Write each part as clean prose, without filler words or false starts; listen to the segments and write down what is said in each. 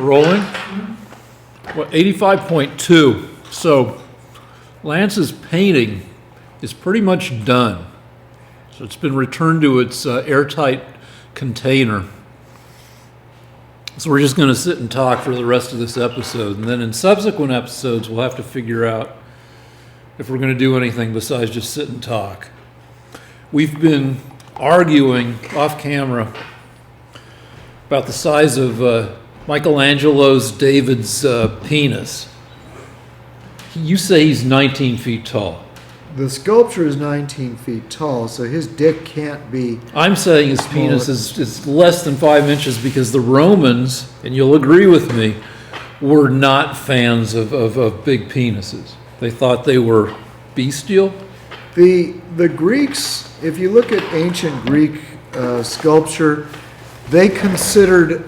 rolling? What, 85.2. So Lance's painting is pretty much done. So it's been returned to its airtight container. So we're just going to sit and talk for the rest of this episode. And then in subsequent episodes, we'll have to figure out if we're going to do anything besides just sit and talk. We've been arguing off camera about the size of Michelangelo's David's penis. You say he's 19 feet tall. The sculpture is 19 feet tall, so his dick can't be... I'm saying his penis is less than 5 inches because the Romans, and you'll agree with me, were not fans of big penises. They thought they were bestial. The Greeks, if you look at ancient Greek sculpture, they considered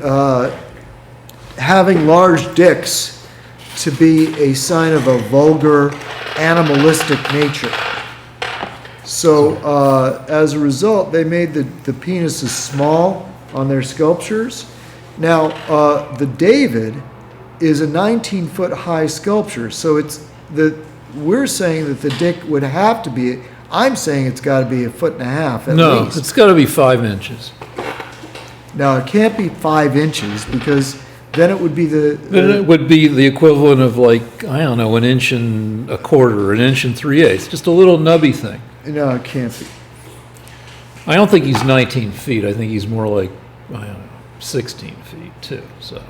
having large dicks to be a sign of a vulgar, animalistic nature. So as a result, they made the penises small on their sculptures. Now, the David is a 19-foot high sculpture, so we're saying that the dick would have to be, I'm saying it's got to be 1.5 feet at least. No, it's got to be 5 inches. Now, it can't be 5 inches because then it would be Then it would be the equivalent of, like, I don't know, 1 1/4 inches, 1 3/8 inches, just a little nubby thing. No, it can't be. I don't think he's 19 feet. I think he's more like, I don't know, 16 feet too. So.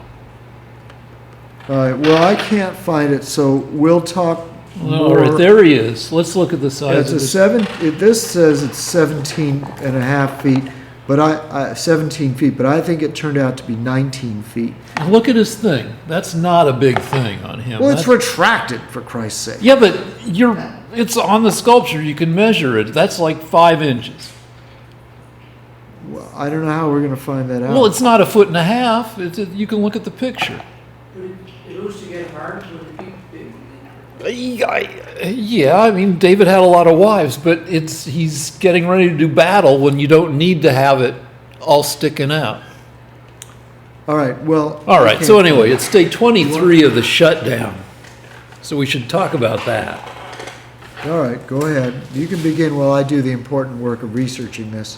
All right. Well, I can't find it, so we'll talk more. All right, there he is. Let's look at the size. It's this says it's 17.5 feet, but 17 feet. But I think it turned out to be 19 feet. Look at his thing. That's not a big thing on him. Well, it's retracted, for Christ's sake. Yeah, but it's on the sculpture. You can measure it. That's like 5 inches. Well, I don't know how we're going to find that out. Well, it's not 1.5 feet. You can look at the picture. But it used to get hard when the people Yeah, I mean, David had a lot of wives, but he's getting ready to do battle when you don't need to have it all sticking out. All right, well... All right, so anyway, it's day 23 of the shutdown, so we should talk about that. All right, go ahead. You can begin while I do the important work of researching this.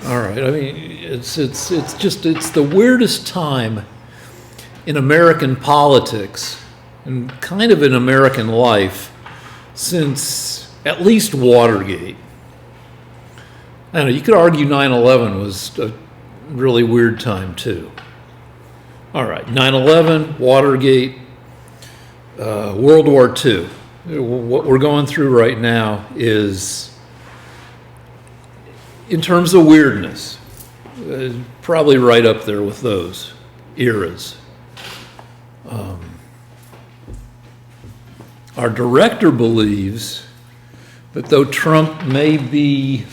All right, I mean, it's the weirdest time in American politics and kind of in American life since at least Watergate. I don't know, you could argue 9/11 was a really weird time too. All right, 9/11, Watergate, World War II. What we're going through right now is, in terms of weirdness, probably right up there with those eras. Our director believes that though Trump may be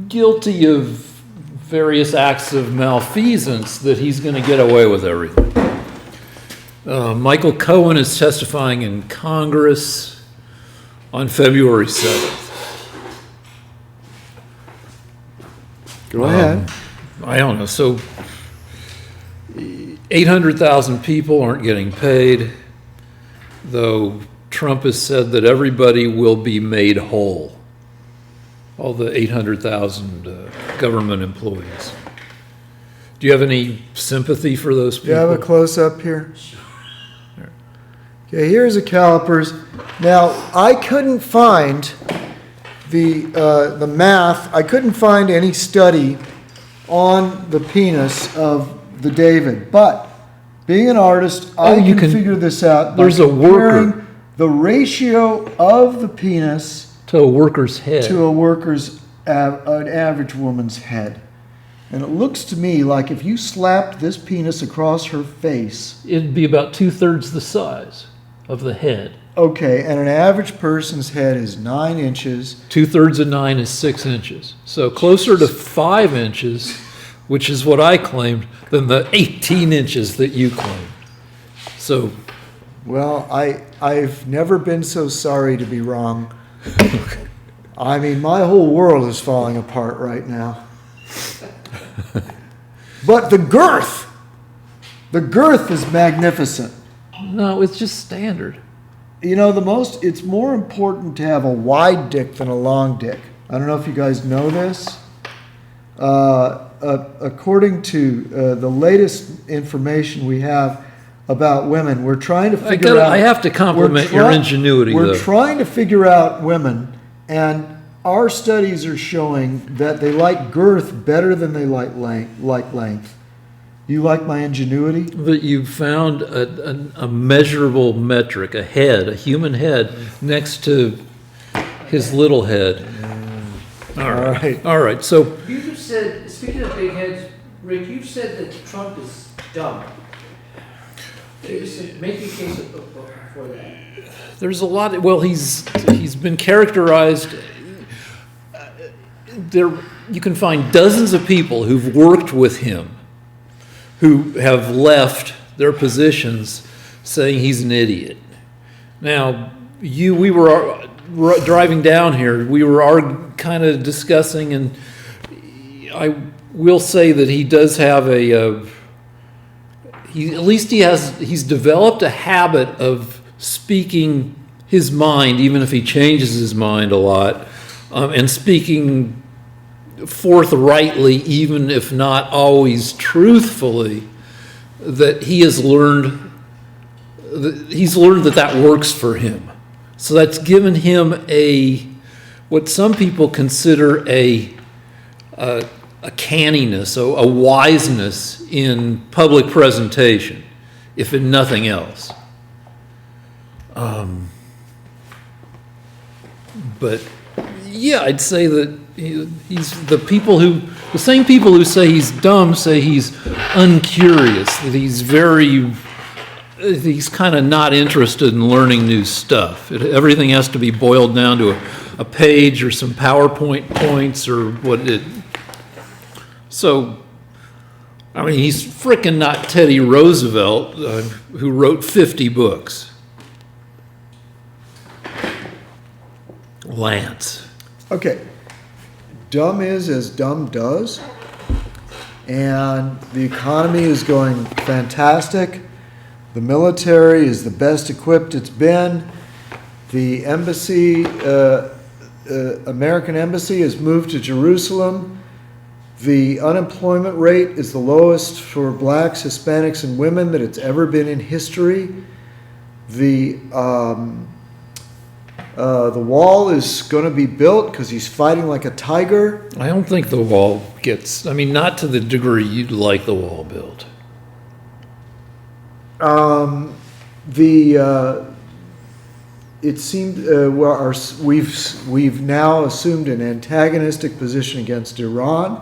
guilty of various acts of malfeasance, that he's going to get away with everything. Michael Cohen is testifying in Congress on February 7th. Go ahead. I don't know. So 800,000 people aren't getting paid, though Trump has said that everybody will be made whole. All the 800,000 government employees. Do you have any sympathy for those people? Do you have a close-up here? Okay, here's the calipers. Now, I couldn't find the math. I couldn't find any study on the penis of the David. But being an artist, I can figure this out. There's a worker. The ratio of the penis to a worker's head. To an average woman's head. And it looks to me like if you slapped this penis across her face... It'd be about 2/3 the size of the head. Okay, and an average person's head is 9 inches. 2/3 of 9 is 6 inches. So closer to 5 inches, which is what I claimed, than the 18 inches that you claimed. So... Well, I've never been so sorry to be wrong. I mean, my whole world is falling apart right now. But the girth The girth is magnificent. No, it's just standard. You know, it's more important to have a wide dick than a long dick. I don't know if you guys know this. According to the latest information we have about women, we're trying to figure out. I have to compliment your ingenuity, though. We're trying to figure out women, and our studies are showing that they like girth better than they like length. You like my ingenuity? That you found a measurable metric, a human head, next to his little head. All right. So You just said, speaking of big heads, Rick, you said that Trump is dumb. You just said, make your case for that. there's a lot. Well, he's been characterized. There, you can find dozens of people who've worked with him who have left their positions saying he's an idiot. Now, we were driving down here, we were kind of discussing, and I will say that he does have he's developed a habit of speaking his mind, even if he changes his mind a lot, and speaking forthrightly, even if not always truthfully, that he's learned that works for him. So that's given him what some people consider a canniness, a wiseness in public presentation, if in nothing else. But yeah, I'd say that he's the same people who say he's dumb say he's uncurious, that he's kind of not interested in learning new stuff. Everything has to be boiled down to a page or some PowerPoint points or So, I mean, he's frickin' not Teddy Roosevelt, who wrote 50 books. Lance. Okay. Dumb is as dumb does. And the economy is going fantastic. The military is the best equipped it's been. The embassy, American embassy has moved to Jerusalem. The unemployment rate is the lowest for blacks, Hispanics, and women that it's ever been in history. The wall is going to be built because he's fighting like a tiger. I don't think the wall not to the degree you'd like the wall built. It seemed we've now assumed an antagonistic position against Iran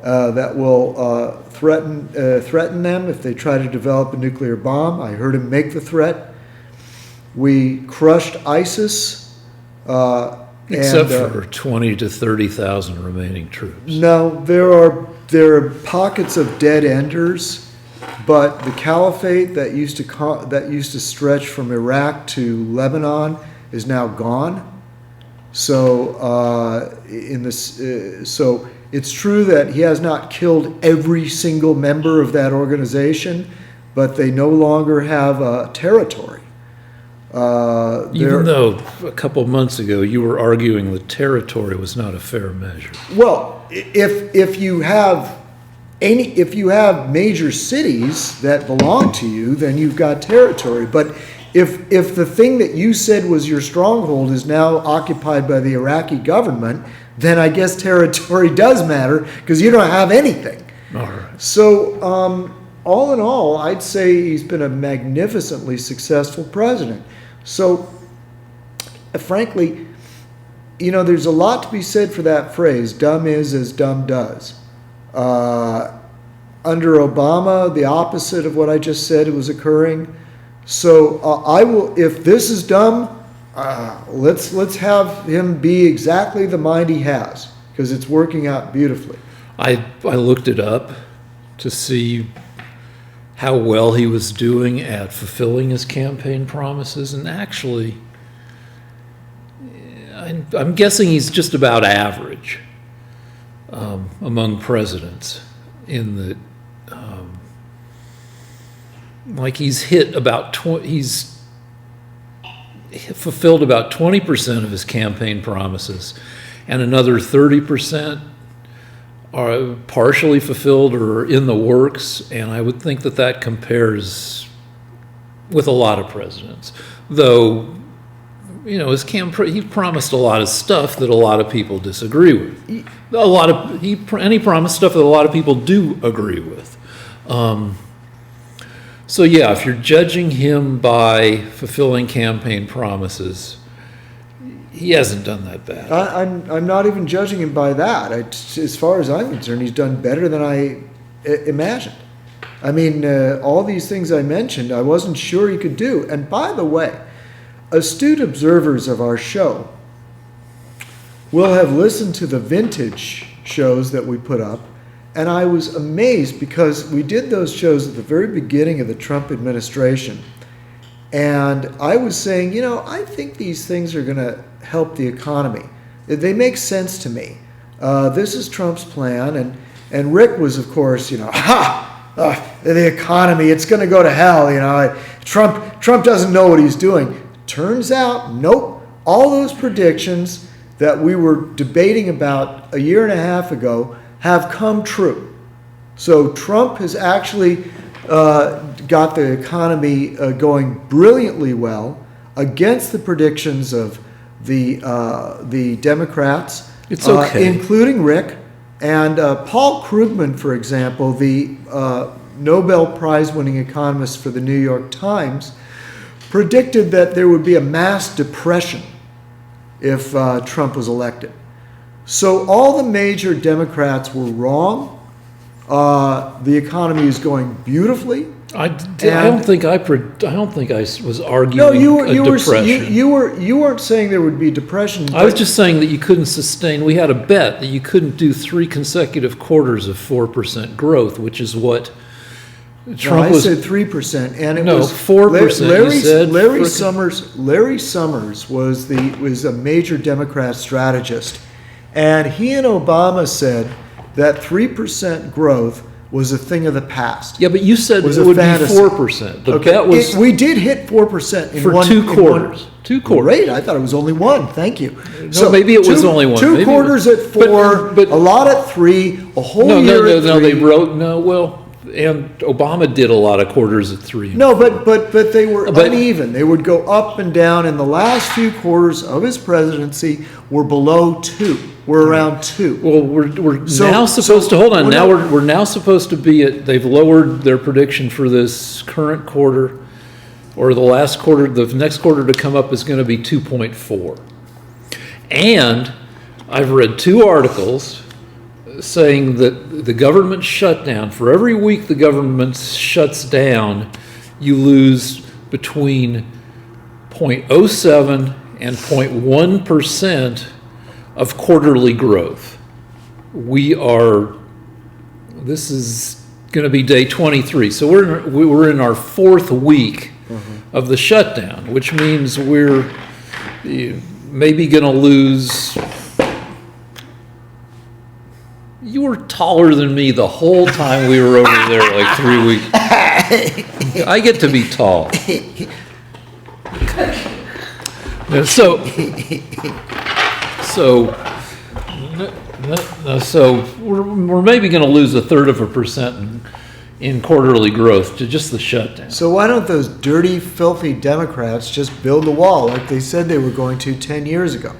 that will threaten them if they try to develop a nuclear bomb. I heard him make the threat. We crushed ISIS. Except for 20 to 30,000 remaining troops. No, there are pockets of dead enders. But the caliphate that used to stretch from Iraq to Lebanon is now gone. So so it's true that he has not killed every single member of that organization, but they no longer have a territory. Even though a couple of months ago you were arguing that territory was not a fair measure. Well, if you have major cities that belong to you, then you've got territory. But if the thing that you said was your stronghold is now occupied by the Iraqi government, then I guess territory does matter because you don't have anything. All right. So all in all, I'd say he's been a magnificently successful president. So frankly, there's a lot to be said for that phrase, dumb is as dumb does. Under Obama, the opposite of what I just said was occurring. So I will, if this is dumb, let's have him be exactly the mind he has, because it's working out beautifully. I looked it up to see how well he was doing at fulfilling his campaign promises, and actually, I'm guessing he's just about average among presidents in that like he's he's fulfilled about 20% of his campaign promises, and another 30% are partially fulfilled or in the works, and I would think that that compares with a lot of presidents. Though, you know, he promised a lot of stuff that a lot of people disagree with. He promised stuff that a lot of people do agree with. So yeah, if you're judging him by fulfilling campaign promises, he hasn't done that bad. I'm not even judging him by that. As far as I'm concerned, he's done better than I imagined. I mean, all these things I mentioned, I wasn't sure he could do. And by the way, astute observers of our show will have listened to the vintage shows that we put up, and I was amazed because we did those shows at the very beginning of the Trump administration. And I was saying, you know, I think these things are going to help the economy. They make sense to me. This is Trump's plan. And Rick was, of course, you know, the economy, it's going to go to hell. You know, Trump doesn't know what he's doing. Turns out, nope, all those predictions that we were debating about a year and a half ago have come true. So Trump has actually got the economy going brilliantly well against the predictions of the Democrats. It's okay. Including Rick. And Paul Krugman, for example, the Nobel Prize-winning economist for the New York Times, predicted that there would be a mass depression if Trump was elected. So all the major Democrats were wrong. The economy is going beautifully. I don't think I was arguing No, depression. you weren't saying there would be depression. I was just saying that you couldn't sustain. We had a bet that you couldn't do 3 consecutive quarters of 4% growth, which is what Trump was. I said 3%, and it no, was 4%. Larry Summers was a major Democrat strategist, and he and Obama said that 3% growth was a thing of the past. Yeah, but you said it would be 4%. The bet was we did hit 4% in for 2 quarters. 2 quarters. Great, I thought it was only 1. Thank you. No, maybe it was only 1. 2 Maybe quarters at 4, but a lot at 3, a whole no, year at 3. No, they wrote and Obama did a lot of quarters at 3. No, but they were uneven. They would go up and down, and the last few quarters of his presidency were below 2. We're around 2. Well, we're now supposed to hold on. Now we're now supposed to be at. They've lowered their prediction for this current quarter, or the last quarter. The next quarter to come up is going to be 2.4. And I've read 2 articles saying that the government shutdown, for every week the government shuts down, you lose between 0.07 and 0.1% of quarterly growth. This is going to be day 23. So we're in our 4th week of the shutdown, which means we're maybe going to lose. You were taller than me the whole time we were over there, like 3 weeks. I get to be tall. So we're maybe going to lose 1/3% in quarterly growth to just the shutdown. So why don't those dirty, filthy Democrats just build the wall like they said they were going to 10 years ago?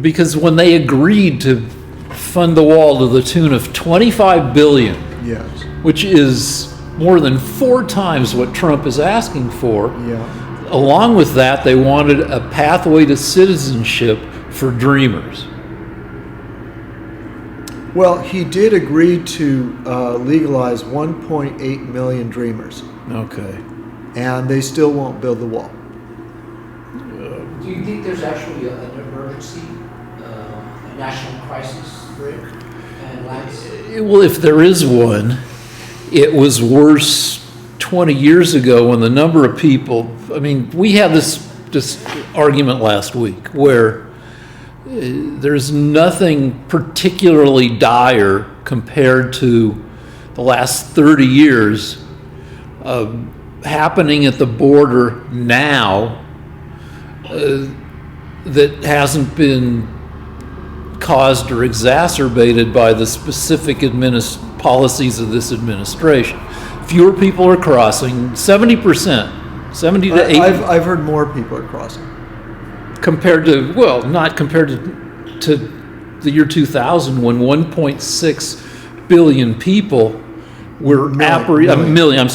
Because when they agreed to fund the wall to the tune of $25 billion, Yes. which is more than 4 times what Trump is asking for. Yeah. Along with that, they wanted a pathway to citizenship for dreamers. Well, he did agree to legalize 1.8 million dreamers, Okay. and they still won't build the wall. Do you think there's actually an emergency, a national crisis, Rick and Lance? Well, if there is one, it was worse 20 years ago when the number of people, I mean, we had this argument last week where there's nothing particularly dire compared to the last 30 years happening at the border now that hasn't been caused or exacerbated by the specific policies of this administration. Fewer people are crossing, 70%, 70 to 80. I've heard more people are crossing. Compared to, well, not compared to the year 2000 when 1.6 billion people were million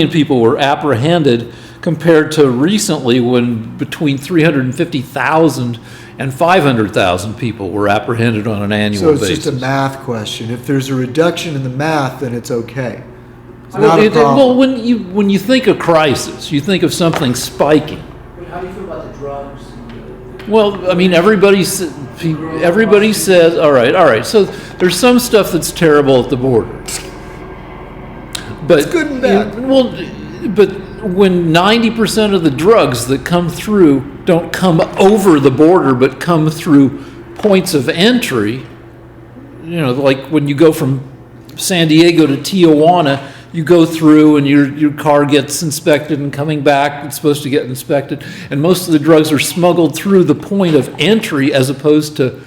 people were apprehended, compared to recently when between 350,000 and 500,000 people were apprehended on an annual basis. So it's just a math question. If there's a reduction in the math, then it's okay. It's Well, not a problem. well, when you think of crisis, you think of something spiking. But how do you feel about the drugs? Well, I mean, everybody says, all right, so there's some stuff that's terrible at the border. But, It's good and bad. Well, but when 90% of the drugs that come through don't come over the border, but come through points of entry, like when you go from San Diego to Tijuana, you go through and your car gets inspected, and coming back it's supposed to get inspected, and most of the drugs are smuggled through the point of entry as opposed to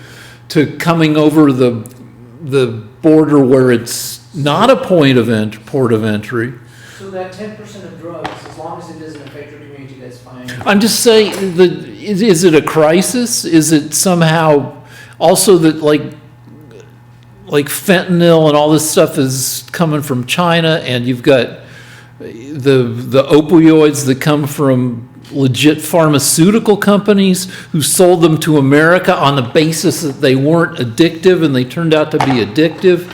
coming over the border where it's not a port of entry. So that 10% of drugs, as long as it doesn't affect your community, that's fine. I'm just saying, is it a crisis? Is it somehow also that like fentanyl and all this stuff is coming from China, and you've got the opioids that come from legit pharmaceutical companies who sold them to America on the basis that they weren't addictive, and they turned out to be addictive.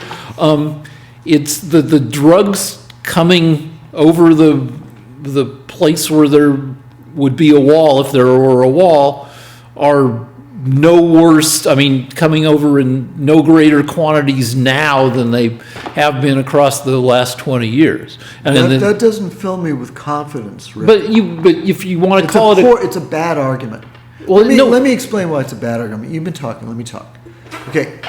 It's the drugs coming over the place where there would be a wall, if there were a wall, are no worse, coming over in no greater quantities now than they have been across the last 20 years. And That doesn't fill me with confidence, Rick. but if you want to call It's a bad argument. Well, Let me explain why it's a bad argument. You've been talking, let me talk. Okay,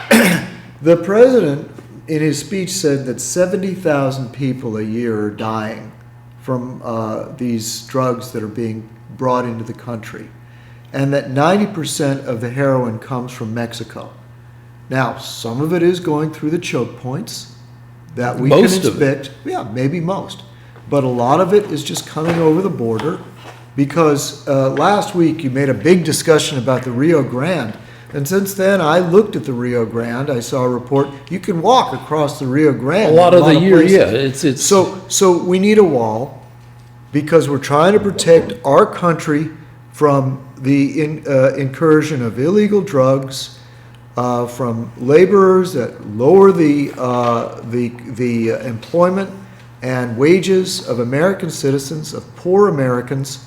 the president in his speech said that 70,000 people a year are dying from these drugs that are being brought into the country, and that 90% of the heroin comes from Mexico. Now, some of it is going through the choke points that we Most can of it. inspect. Yeah, maybe most. But a lot of it is just coming over the border, because last week you made a big discussion about the Rio Grande. And since then, I looked at the Rio Grande. I saw a report. You can walk across the Rio Grande. a lot in of the year, places. yeah, it's So we need a wall, because we're trying to protect our country from the incursion of illegal drugs, from laborers that lower the employment and wages of American citizens, of poor Americans.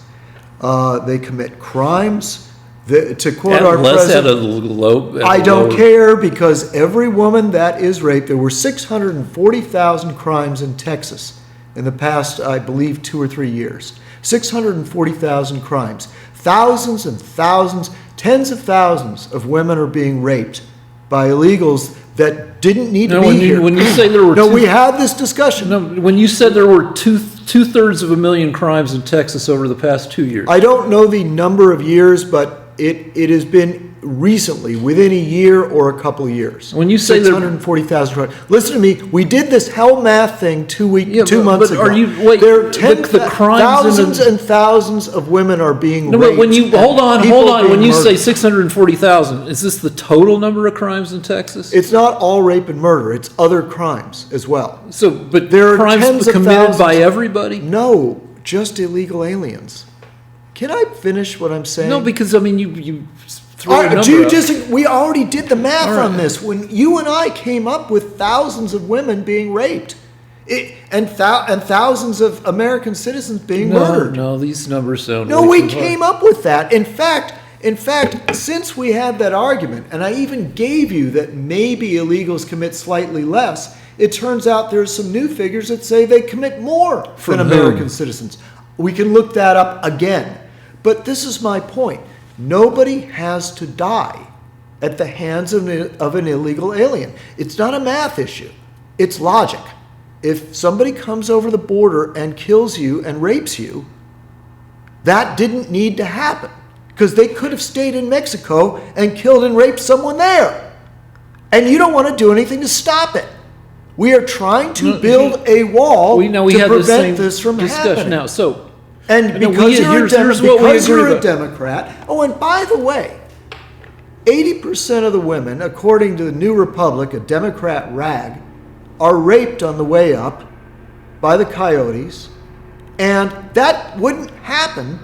They commit crimes. To quote our president, I don't care, because every woman that is raped, there were 640,000 crimes in Texas in the past, I believe, 2 or 3 years. 640,000 crimes. Thousands and thousands, tens of thousands of women are being raped by illegals that didn't need to be here. When you say there were we had this discussion. when you said there were two-thirds of a million crimes in Texas over the past 2 years. I don't know the number of years, but it has been recently, within a year or a couple of years. When you say 640,000 crimes. Listen to me. We did this hell math thing 2 months ago. Are you wait? There are the crimes thousands and thousands of women are being No, raped. but when you hold on. When you say murdered. 640,000, is this the total number of crimes in Texas? It's not all rape and murder. It's other crimes as well. So, but There are crimes tens of committed thousands. by everybody? No, just illegal aliens. Can I finish what I'm saying? No, because you throw a number Do you out. we already did the math All right. on this when you and I came up with thousands of women being raped, and thousands of American citizens being murdered. No, these numbers sound. No, way we too high. came up with that. In fact, since we had that argument, and I even gave you that maybe illegals commit slightly less, it turns out there's some new figures that say they commit more From than whom? American citizens. We can look that up again. But this is my point. Nobody has to die at the hands of an illegal alien. It's not a math issue. It's logic. if somebody comes over the border and kills you and rapes you, that didn't need to happen because they could have stayed in Mexico and killed and raped someone there. And you don't want to do anything to stop it. We are trying to build a wall we to had prevent this from happening. Now, so And no, because you're a about. Democrat, oh, and by the way, 80% of the women, according to the New Republic, a Democrat rag, are raped on the way up by the coyotes, and that wouldn't happen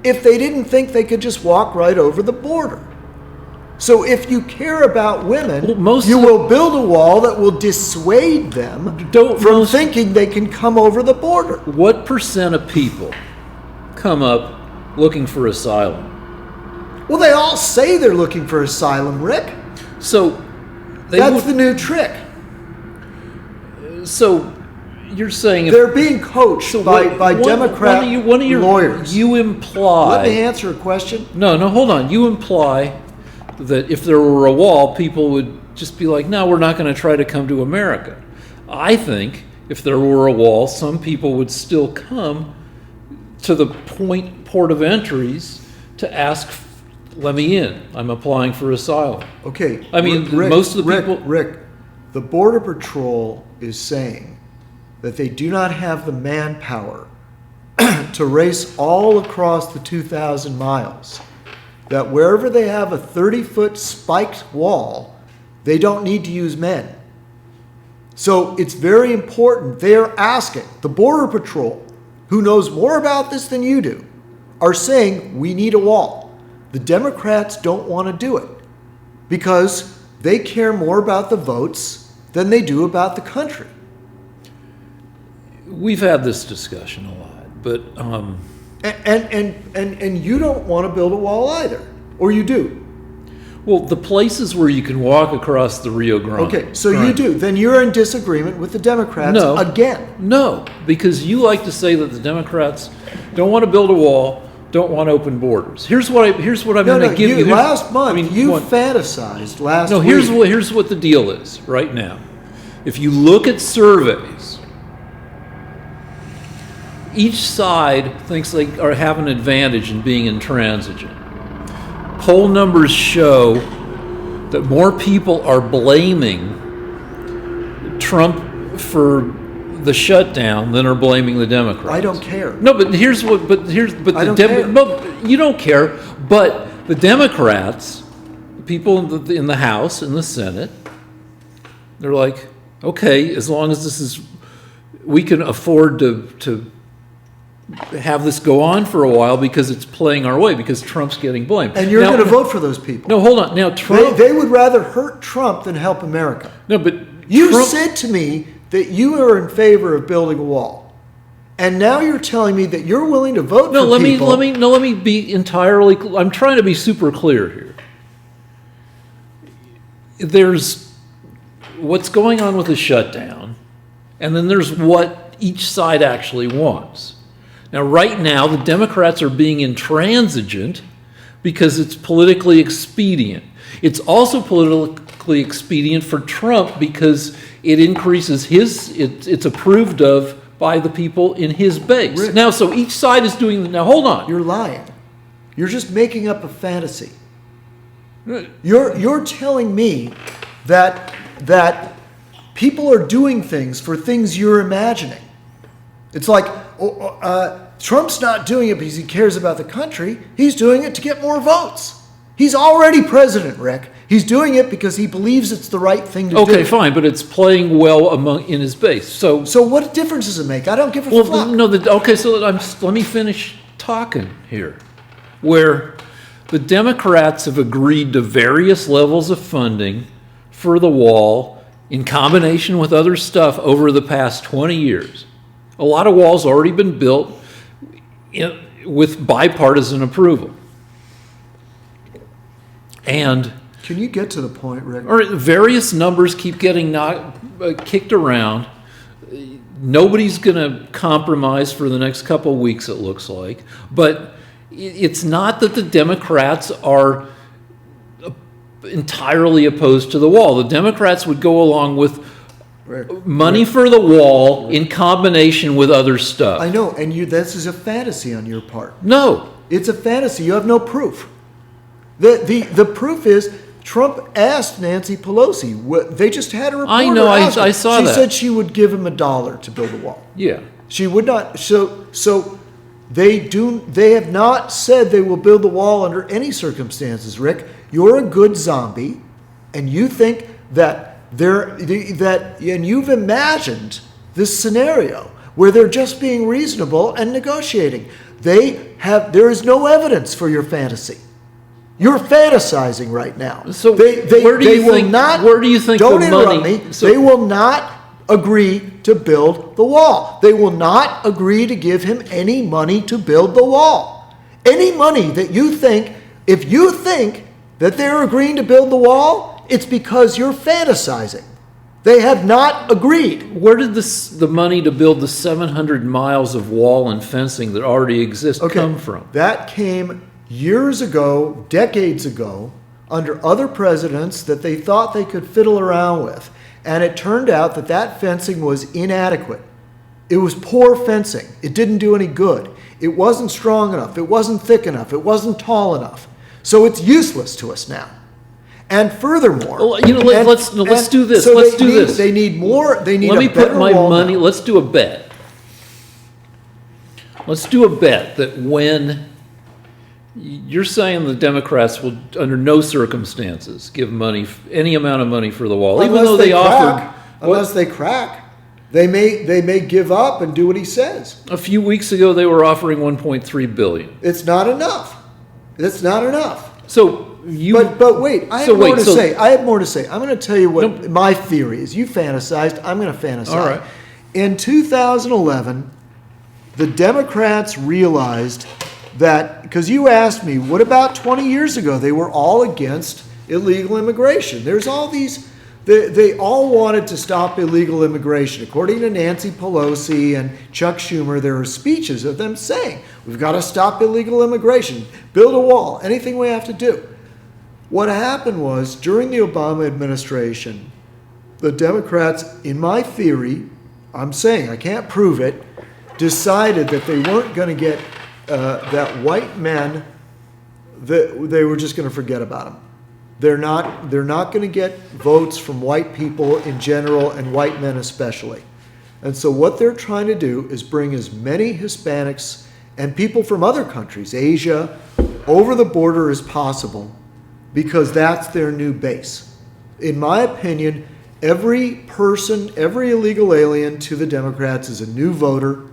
if they didn't think they could just walk right over the border. So if you care about women, you will build a wall that will dissuade them from thinking they can come over the border. What percent of people come up looking for asylum? Well, they all say they're looking for asylum, Rick. So that's the new trick. So you're saying they're being coached by Democrat lawyers. You imply. Let me answer a question. No, hold on. You imply that if there were a wall, people would just be like, no, we're not going to try to come to America. I think if there were a wall, some people would still come to the port of entries to ask, let me in. I'm applying for asylum. Okay. I mean, Rick, most of the people. Rick, the Border Patrol is saying that they do not have the manpower to race all across the 2,000 miles. That wherever they have a 30-foot spiked wall, they don't need to use men. So it's very important. They are asking, the Border Patrol, who knows more about this than you do, are saying we need a wall. The Democrats don't want to do it because they care more about the votes than they do about the country. We've had this discussion a lot, but and you don't want to build a wall either, or you do? Well, the places where you can walk across the Rio Grande. Okay, so you do. Then you're in disagreement with the Democrats again. No, because you like to say that the Democrats don't want to build a wall, don't want open borders. Here's what I'm going to give you. Last month, you fantasized last week. No, here's what the deal is right now. If you look at surveys, each side thinks they have an advantage in being intransigent. Poll numbers show that more people are blaming Trump for the shutdown than are blaming the Democrats. I don't care. No, but I don't care. No, you don't care. But the Democrats, people in the House and the Senate, they're like, okay, as long as we can afford to have this go on for a while because it's playing our way, because Trump's getting blamed. And you're going to vote for those people. No, hold on. Now, Trump... They would rather hurt Trump than help America. No, but... You said to me that you are in favor of building a wall. And now you're telling me that you're willing to vote for people... Let me be entirely... I'm trying to be super clear here. There's what's going on with the shutdown, and then there's what each side actually wants. Now, right now, the Democrats are being intransigent because it's politically expedient. It's also politically expedient for Trump because it increases it's approved of by the people in his base. Rick, now, so each side is doing... Now, hold on. You're lying. You're just making up a fantasy. You're telling me that people are doing things for things you're imagining. It's like... Trump's not doing it because he cares about the country. He's doing it to get more votes. He's already president, Rick. He's doing it because he believes it's the right thing to do. Okay, fine, but it's playing well in his base. So what difference does it make? I don't give a fuck. No. Okay, so let me finish talking here. Where the Democrats have agreed to various levels of funding for the wall in combination with other stuff over the past 20 years. A lot of walls already been built with bipartisan approval. And can you get to the point, Rick? All right, various numbers keep getting kicked around. Nobody's going to compromise for the next couple of weeks, it looks like. But it's not that the Democrats are entirely opposed to the wall. The Democrats would go along with Money for the wall in combination with other stuff. I know, and this is a fantasy on your part. No. It's a fantasy. You have no proof. The proof is Trump asked Nancy Pelosi. They just had a reporter. I know. ask her. I saw that. She said she would give him $1 to build a wall. Yeah. She would not. So they have not said they will build the wall under any circumstances. Rick, you're a good zombie, and you think that and you've imagined this scenario where they're just being reasonable and negotiating. There is no evidence for your fantasy. You're fantasizing right now. So where do you think don't the interrupt money? me. They will not agree to build the wall. They will not agree to give him any money to build the wall. Any money that you think, if you think that they're agreeing to build the wall, it's because you're fantasizing. They have not agreed. Where did the money to build the 700 miles of wall and fencing that already exist come from? That came years ago, decades ago, under other presidents that they thought they could fiddle around with. And it turned out that fencing was inadequate. It was poor fencing. It didn't do any good. It wasn't strong enough. It wasn't thick enough. It wasn't tall enough. So it's useless to us now. And furthermore, let's do this. So let's do this. They need more. They need. Let me put my money. Now. Let's do a bet. Let's do a bet that when you're saying the Democrats will, under no circumstances, give money, any amount of money for the wall, even though they offered. Unless they crack, they may give up and do what he says. A few weeks ago, they were offering $1.3 billion. It's not enough. It's not enough. So. But wait, I have more to say. I have more to say. I'm going to tell you what my theory is. You fantasized. I'm going to fantasize. All right. In 2011, the Democrats realized that, because you asked me, what about 20 years ago? They were all against illegal immigration. There's all these, they all wanted to stop illegal immigration. According to Nancy Pelosi and Chuck Schumer, there are speeches of them saying, we've got to stop illegal immigration, build a wall, anything we have to do. What happened was, during the Obama administration, the Democrats, in my theory, I'm saying, I can't prove it, decided that they weren't going to get, that white men, that they were just going to forget about them. They're not going to get votes from white people in general and white men especially. And so what they're trying to do is bring as many Hispanics and people from other countries, Asia, over the border as possible, because that's their new base. In my opinion, every person, every illegal alien to the Democrats is a new voter.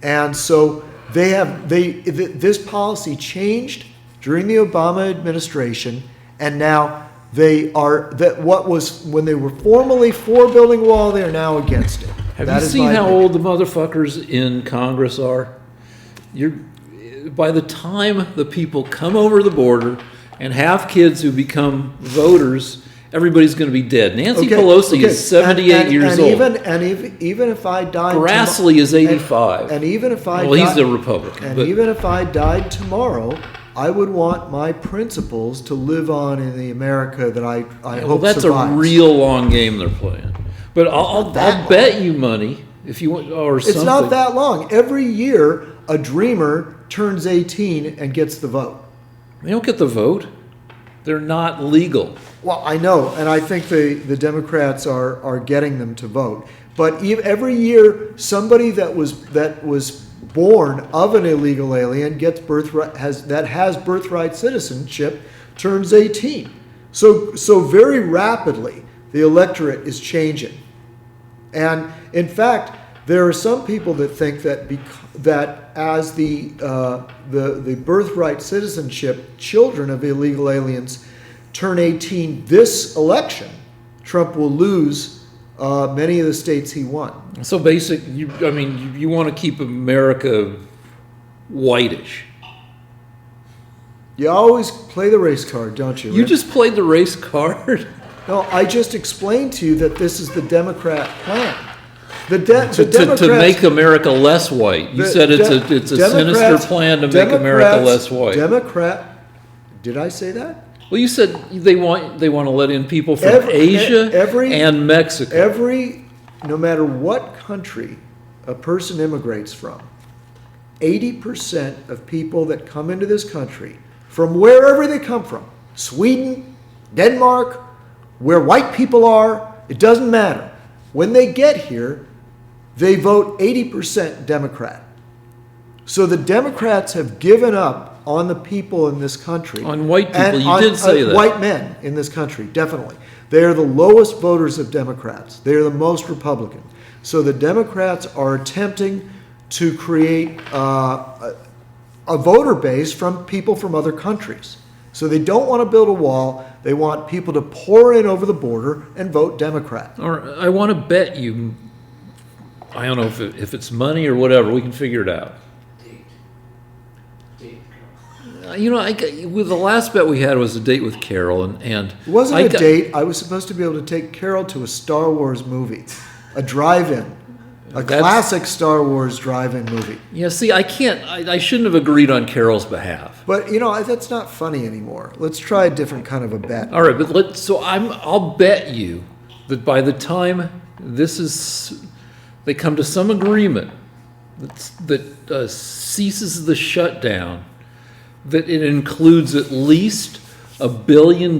And so this policy changed during the Obama administration, and now they are, when they were formerly for building a wall, they are now against it. Have you seen how old the motherfuckers in Congress are? By the time the people come over the border and have kids who become voters, everybody's going to be dead. Nancy Pelosi is 78 years old. Even if I died, Grassley is 85. And even if I he's a Republican. Even if I died tomorrow, I would want my principles to live on in the America that I hope that's survives. A real long game they're playing. But I'll bet you money if you want, or something. It's not that long. Every year, a dreamer turns 18 and gets the vote. They don't get the vote. They're not legal. Well, I know, and I think the Democrats are getting them to vote. But every year, somebody that was born of an illegal alien gets has birthright citizenship turns 18. So very rapidly, the electorate is changing. And in fact, there are some people that think that as the birthright citizenship children of illegal aliens turn 18 this election, Trump will lose many of the states he won. So you want to keep America whitish. You always play the race card, don't you? You Rick? just played the race card? No, I just explained to you that this is the Democrat plan. The to make America less white. You said it's a sinister plan to make America less white. Did I say that? Well, you said they want to let in people from Asia and Mexico. no matter what country a person immigrates from, 80% of people that come into this country, from wherever they come from, Sweden, Denmark, where white people are, it doesn't matter. When they get here, they vote 80% Democrat. So the Democrats have given up on the people in this country. On white people, and you did say that. White men in this country, definitely. They are the lowest voters of Democrats. They are the most Republican. So the Democrats are attempting to create a voter base from people from other countries. So they don't want to build a wall. They want people to pour in over the border and vote Democrat. Or I want to bet you, I don't know if it's money or whatever, we can figure it out. You know, with the last bet we had was a date with Carol, and it wasn't a date. I was supposed to be able to take Carol to a Star Wars movie, a drive-in, classic Star Wars drive-in movie. Yeah, see, I can't. I shouldn't have agreed on Carol's behalf. But you know, that's not funny anymore. Let's try a different kind of a bet. All right, but I'll bet you that by the time they come to some agreement that ceases the shutdown, that it includes at least $1 billion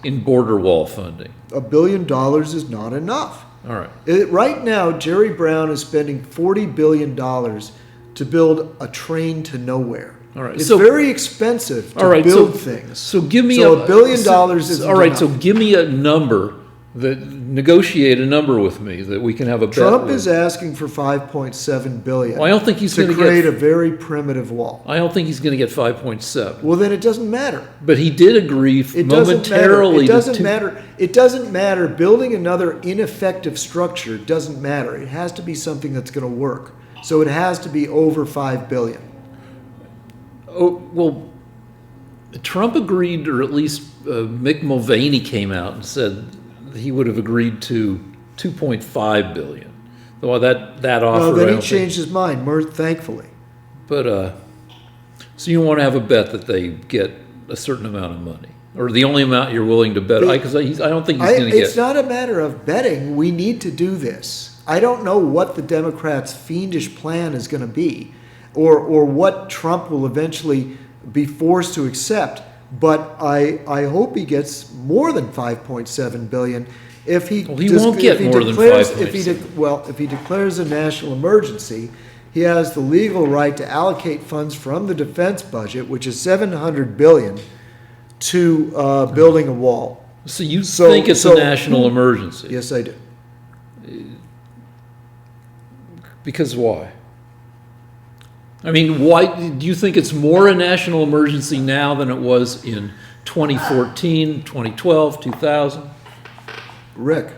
in border wall funding. $1 billion is not enough. All right. Right now, Jerry Brown is spending $40 billion to build a train to nowhere. All right. It's very expensive to build things. So give me $1 billion isn't all right. enough. So give me a number negotiate a number with me that we can have a bet Trump with. is asking for $5.7 billion. Well, I don't think he's going to create a very primitive wall. I don't think he's going to get 5.7. Well, then it doesn't matter. But he did agree momentarily. It doesn't matter. It doesn't matter. Building another ineffective structure doesn't matter. It has to be something that's going to work. So it has to be over $5 billion. Oh, well, Trump agreed, or at least Mick Mulvaney came out and said he would have agreed to $2.5 billion. Though that offer. No, then he changed his mind, thankfully. But so you want to have a bet that they get a certain amount of money, or the only amount you're willing to bet? Because I don't think he's going to get. It's not a matter of betting. We need to do this. I don't know what the Democrats' fiendish plan is going to be, or what Trump will eventually be forced to accept. But I hope he gets more than $5.7 billion. If he won't get more than 5.7. If he declares a national emergency, he has the legal right to allocate funds from the defense budget, which is $700 billion, to building a wall. So you think it's a national emergency? Yes, I do. Because why? I mean, why do you think it's more a national emergency now than it was in 2014, 2012, 2000? Rick,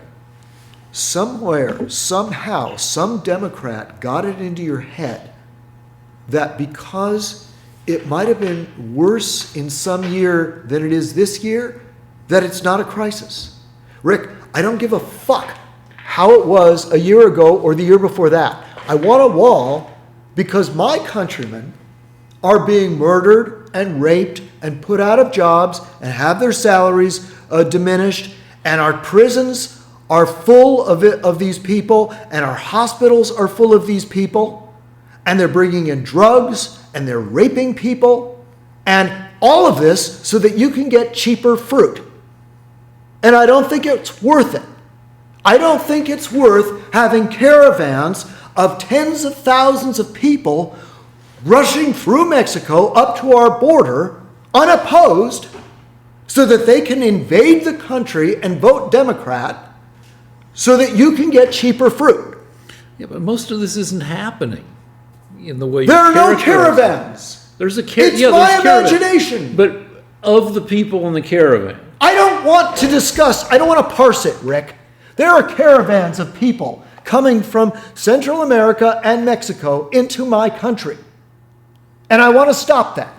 somewhere, somehow, some Democrat got it into your head that because it might have been worse in some year than it is this year, that it's not a crisis. Rick, I don't give a fuck how it was a year ago or the year before that. I want a wall because my countrymen are being murdered and raped and put out of jobs and have their salaries diminished, and our prisons are full of these people, and our hospitals are full of these people, and they're bringing in drugs and they're raping people, and all of this so that you can get cheaper fruit. And I don't think it's worth it. I don't think it's worth having caravans of tens of thousands of people rushing through Mexico up to our border unopposed so that they can invade the country and vote Democrat so that you can get cheaper fruit. Yeah, but most of this isn't happening in the way you There are no characterize it. caravans. There's a It's my imagination. But of the people in the caravan. I don't want to parse it, Rick. There are caravans of people coming from Central America and Mexico into my country. And I want to stop that.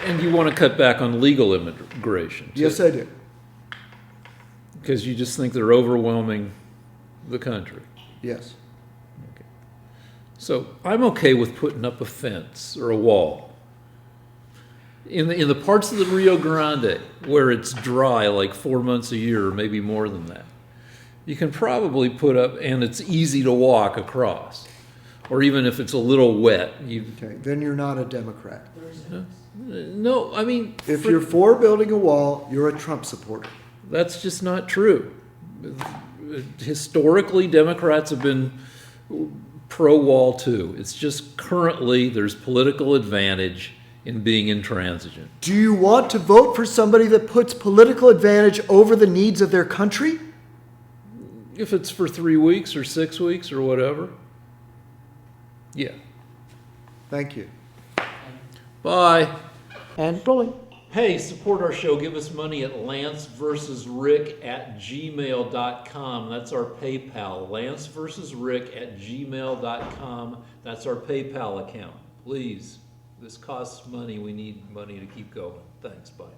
And you want to cut back on legal immigration, too. Yes, I do. Because you just think they're overwhelming the country. Yes. Okay. So I'm okay with putting up a fence or a wall. In the parts of the Rio Grande where it's dry, like 4 months a year, or maybe more than that, you can probably put up, and it's easy to walk across. Or even if it's a little wet, Okay, then you're not a Democrat. no, I mean, If you're for building a wall, you're a Trump supporter. that's just not true. Historically, Democrats have been pro-wall too. It's just currently there's political advantage in being intransigent. Do you want to vote for somebody that puts political advantage over the needs of their country? If it's for 3 weeks or 6 weeks or whatever, yeah. Thank you. Bye. And rolling. Hey, support our show. Give us money at lanceversusrick@gmail.com. That's our PayPal. lanceversusrick@gmail.com. That's our PayPal account. Please, this costs money. We need money to keep going. Thanks. Bye.